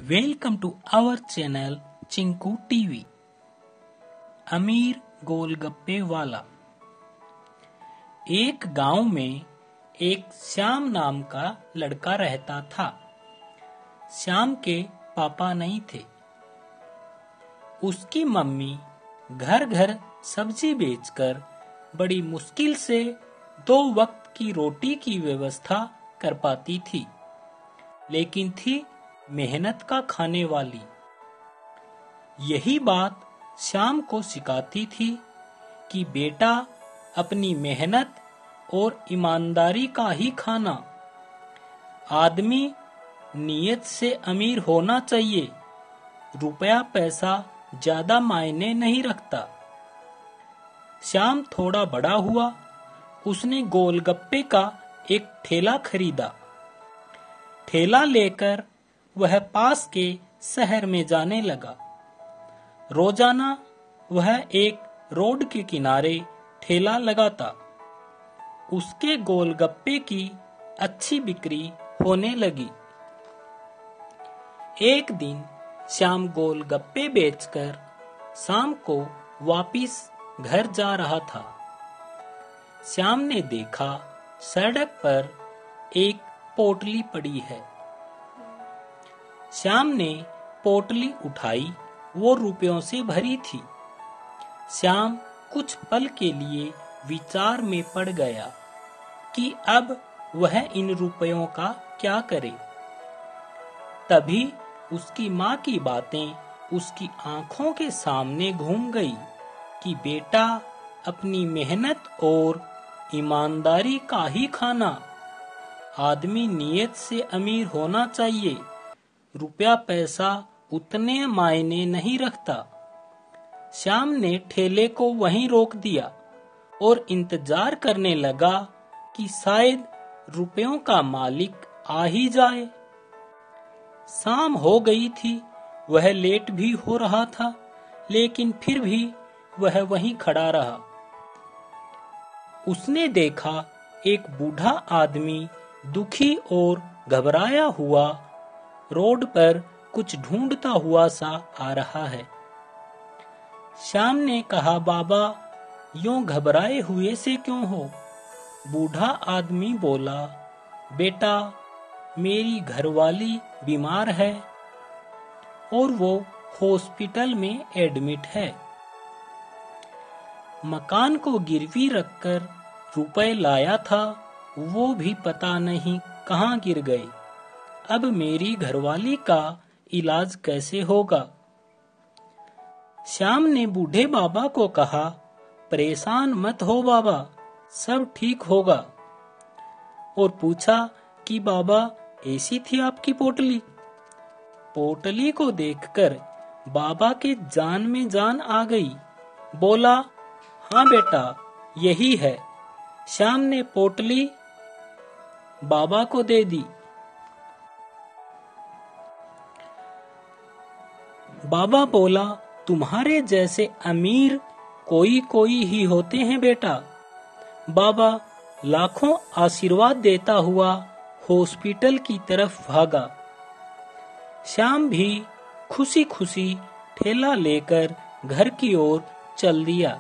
Welcome to our channel Chinku TV. Amir गोलगप्पे वाला। एक गांव में एक श्याम नाम का लड़का रहता था। श्याम के पापा नहीं थे। उसकी मम्मी घर घर सब्जी बेचकर बड़ी मुश्किल से 2 वक्त की रोटी की व्यवस्था कर पाती थी, लेकिन थी मेहनत का खाने वाली। यही बात श्याम को सिखाती थी कि बेटा, अपनी मेहनत और ईमानदारी का ही खाना। आदमी नीयत से अमीर होना चाहिए, रुपया पैसा ज्यादा मायने नहीं रखता। श्याम थोड़ा बड़ा हुआ। उसने गोलगप्पे का एक ठेला खरीदा। ठेला लेकर वह पास के शहर में जाने लगा। रोजाना वह एक रोड के किनारे ठेला लगाता। उसके गोलगप्पे की अच्छी बिक्री होने लगी। एक दिन श्याम गोलगप्पे बेचकर शाम को वापिस घर जा रहा था। श्याम ने देखा सड़क पर एक पोटली पड़ी है। श्याम ने पोटली उठाई, वो रुपयों से भरी थी। श्याम कुछ पल के लिए विचार में पड़ गया कि अब वह इन रुपयों का क्या करे। तभी उसकी माँ की बातें उसकी आंखों के सामने घूम गई कि बेटा, अपनी मेहनत और ईमानदारी का ही खाना। आदमी नीयत से अमीर होना चाहिए, रुपया पैसा उतने मायने नहीं रखता। श्याम ने ठेले को वहीं रोक दिया और इंतजार करने लगा कि शायद रुपयों का मालिक आ ही जाए। शाम हो गई थी, वह लेट भी हो रहा था, लेकिन फिर भी वह वहीं खड़ा रहा। उसने देखा एक बूढ़ा आदमी दुखी और घबराया हुआ रोड पर कुछ ढूंढता हुआ सा आ रहा है। श्याम ने कहा, बाबा, यूं घबराए हुए से क्यों हो? बूढ़ा आदमी बोला, बेटा, मेरी घरवाली बीमार है और वो हॉस्पिटल में एडमिट है। मकान को गिरवी रखकर रुपए लाया था, वो भी पता नहीं कहाँ गिर गए। अब मेरी घरवाली का इलाज कैसे होगा? श्याम ने बूढ़े बाबा को कहा, परेशान मत हो बाबा, सब ठीक होगा। और पूछा कि बाबा, ऐसी थी आपकी पोटली? पोटली को देखकर बाबा के जान में जान आ गई। बोला, हाँ बेटा, यही है। श्याम ने पोटली बाबा को दे दी। बाबा बोला, तुम्हारे जैसे अमीर कोई कोई ही होते हैं बेटा। बाबा लाखों आशीर्वाद देता हुआ हॉस्पिटल की तरफ भागा। श्याम भी खुशी खुशी ठेला लेकर घर की ओर चल दिया।